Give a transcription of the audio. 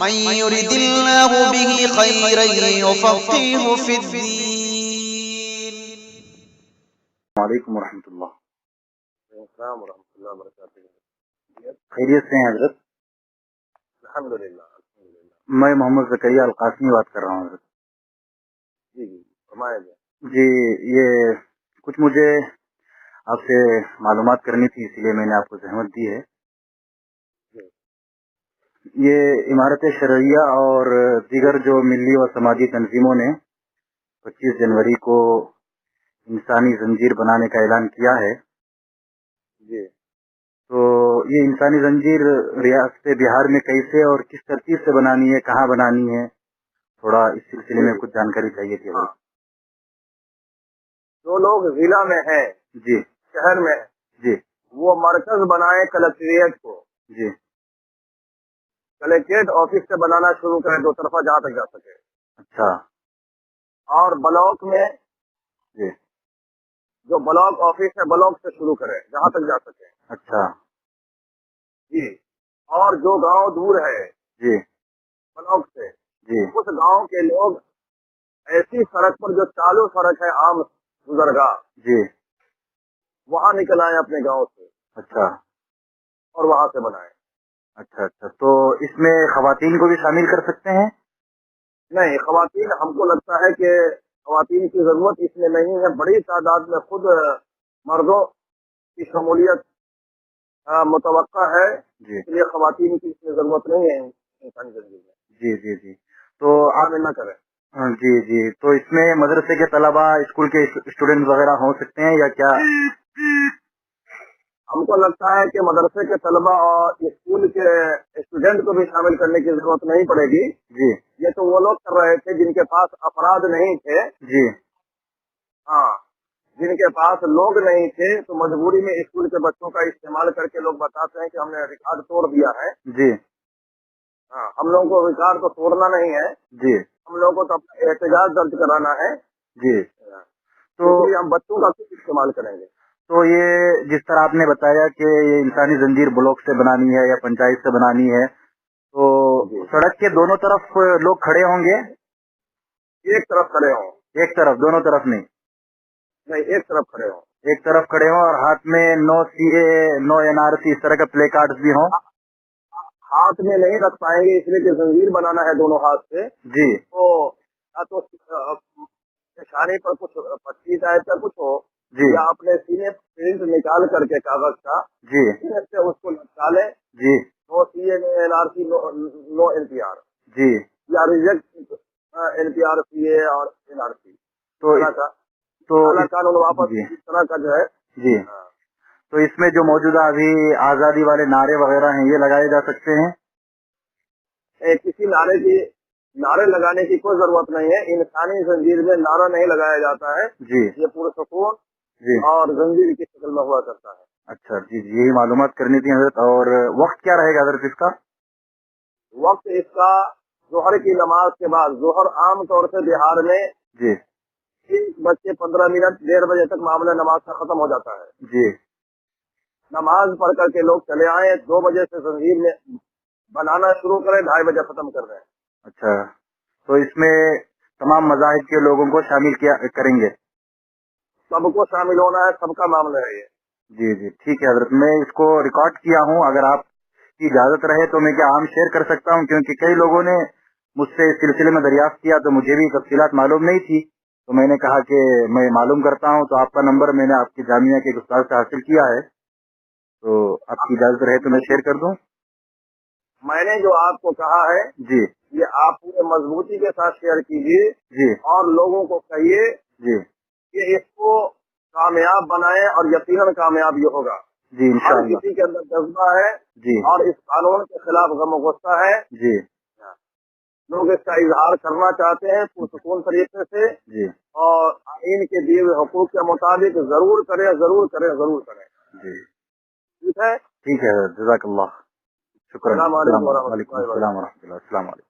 من يرد الله به خيرا يفقهه في الدين. السلام علیکم ورحمۃ اللہ. السلام ورحمۃ اللہ وبرکاتہ. خیریت سے ہیں حضرت؟ الحمدللہ. میں محمد زکریا القاسمی بات کر رہا ہوں حضرت. جی فرمائیں. جی یہ کچھ مجھے آپ سے معلومات کرنی تھی، اس لیے میں نے آپ کو زحمت دی ہے. یہ عمارت شرعیہ اور دیگر جو ملی و سماجی تنظیموں نے 25 جنوری کو انسانی زنجیر بنانے کا اعلان کیا ہے. جی تو یہ انسانی زنجیر ریاست بہار میں کیسے اور کس ترتیب سے بنانی ہے، کہاں بنانی ہے، تھوڑا اس سلسلے میں کچھ جانکاری چاہیے تھی. جو لوگ ضلع میں ہیں، جی شہر میں ہیں، جی وہ مرکز بنائے کلکٹریٹ کو. جی کلکٹریٹ آفس سے بنانا شروع کرے، دو طرفہ جہاں تک جا سکے. اچھا. اور بلاک میں جی جو بلاک آفس ہے بلاک سے شروع کرے جہاں تک جا سکے. اچھا. جی اور جو گاؤں دور ہے جی بلاک سے، جی اس گاؤں کے لوگ ایسی سڑک پر جو چالو سڑک ہے عام گزرگاہ، جی وہاں نکل آئے اپنے گاؤں سے. اچھا. اور وہاں سے بنائے. اچھا اچھا. تو اس میں خواتین کو بھی شامل کر سکتے ہیں؟ نہیں، خواتین ہم کو لگتا ہے کہ خواتین کی ضرورت اس میں نہیں ہے. بڑی تعداد میں خود مردوں کی شمولیت متوقع ہے. جی اس لیے خواتین کی اس میں ضرورت نہیں ہے انسانی زندگی میں. جی جی جی. تو آپ شامل نہ کریں. جی جی. تو اس میں مدرسے کے طلباء، اسکول کے اسٹوڈنٹ وغیرہ ہو سکتے ہیں یا کیا؟ ہم کو لگتا ہے کہ مدرسے کے طلباء اور اسکول کے اسٹوڈنٹ کو بھی شامل کرنے کی ضرورت نہیں پڑے گی. جی یہ تو وہ لوگ کر رہے تھے جن کے پاس افراد نہیں تھے. جی ہاں، جن کے پاس لوگ نہیں تھے تو مجبوری میں اسکول کے بچوں کا استعمال کر کے لوگ بتاتے ہیں کہ ہم نے ریکارڈ توڑ دیا ہے. جی ہاں، ہم لوگوں کو ریکارڈ کو توڑنا نہیں ہے. جی ہم لوگوں کو تو اپنا احتجاج درج کرانا ہے. جی. تو اس لیے ہم بچوں کا کچھ استعمال کریں گے. تو یہ جس طرح آپ نے بتایا کہ یہ انسانی زنجیر بلاک سے بنانی ہے یا پنچایت سے بنانی ہے، تو سڑک کے دونوں طرف لوگ کھڑے ہوں گے؟ ایک طرف کھڑے ہوں. ایک طرف، دونوں طرف نہیں؟ نہیں، ایک طرف کھڑے ہوں. ایک طرف کھڑے ہوں اور ہاتھ میں نو CA نو NRC اس طرح کا پلے کارڈ بھی ہوں؟ ہاتھ میں نہیں رکھ پائیں گے اس لیے کہ زنجیر بنانا ہے دونوں ہاتھ سے. جی. تو یا تو نشانے پر کچھ پٹی ٹائپ کا کچھ ہو، جی یا اپنے سینے پرنٹ نکال کر کے کاغذ کا جی سینے سے اس کو لٹکا لیں. جی نو CA نو NRC نو NPR، جی. یا ریجیکٹ NPR CA اور NRC. تو قانون واپس جی اس طرح کا جو ہے. جی. تو اس میں جو موجودہ ابھی آزادی والے نعرے وغیرہ ہیں یہ لگائے جا سکتے ہیں؟ کسی نعرے لگانے کی کوئی ضرورت نہیں ہے. انسانی زنجیر میں نعرہ نہیں لگایا جاتا ہے. جی. یہ پرسکون جی اور زنجیر کی شکل میں ہوا کرتا ہے. اچھا. جی جی. یہی معلومات کرنی تھی حضرت. اور وقت کیا رہے گا حضرت اس کا؟ وقت اس کا ظہر کی نماز کے بعد. ظہر عام طور سے بہار میں جی 3:15 1:30 بجے تک معاملہ نماز کا ختم ہو جاتا ہے. جی. نماز پڑھ کر کے لوگ چلے آئے. 2 بجے سے زنجیر میں بنانا شروع کریں، 2:30 بجے ختم کر دیں. اچھا. تو اس میں تمام مذاہب کے لوگوں کو شامل کریں گے؟ سب کو شامل ہونا ہے، سب کا معاملہ ہے یہ. جی جی ٹھیک ہے حضرت. میں اس کو ریکارڈ کیا ہوں، اگر آپ کی اجازت رہے تو میں کیا عام شیئر کر سکتا ہوں؟ کیونکہ کئی لوگوں نے مجھ سے اس سلسلے میں دریافت کیا تو مجھے بھی تفصیلات معلوم نہیں تھی، تو میں نے کہا کہ میں معلوم کرتا ہوں. تو آپ کا نمبر میں نے آپ کی جامعہ کے استاد سے حاصل کیا ہے، تو آپ کی اجازت رہے تو میں شیئر کر دوں. میں نے جو آپ کو کہا ہے جی یہ آپ پورے مضبوطی کے ساتھ شیئر کیجیے جی اور لوگوں کو کہیے جی کہ اس کو کامیاب بنائیں، اور یقیناً کامیاب یہ ہوگا. جی ہر انشاءاللہ. کسی کے اندر جذبہ ہے جی اور اس قانون کے خلاف غم و غصہ ہے. جی لوگ اس کا اظہار کرنا چاہتے ہیں پرسکون طریقے سے، جی اور آئین کے دیے ہوئے حقوق کے مطابق ضرور کریں ضرور کریں ضرور کریں. جی. ٹھیک ہے. ٹھیک ہے. جزاک اللہ. شکریہ. السلام علیکم ورحمۃ وعلیکم اللہ السلام وبرکاتہ. ورحمۃ اللہ. السلام علیکم.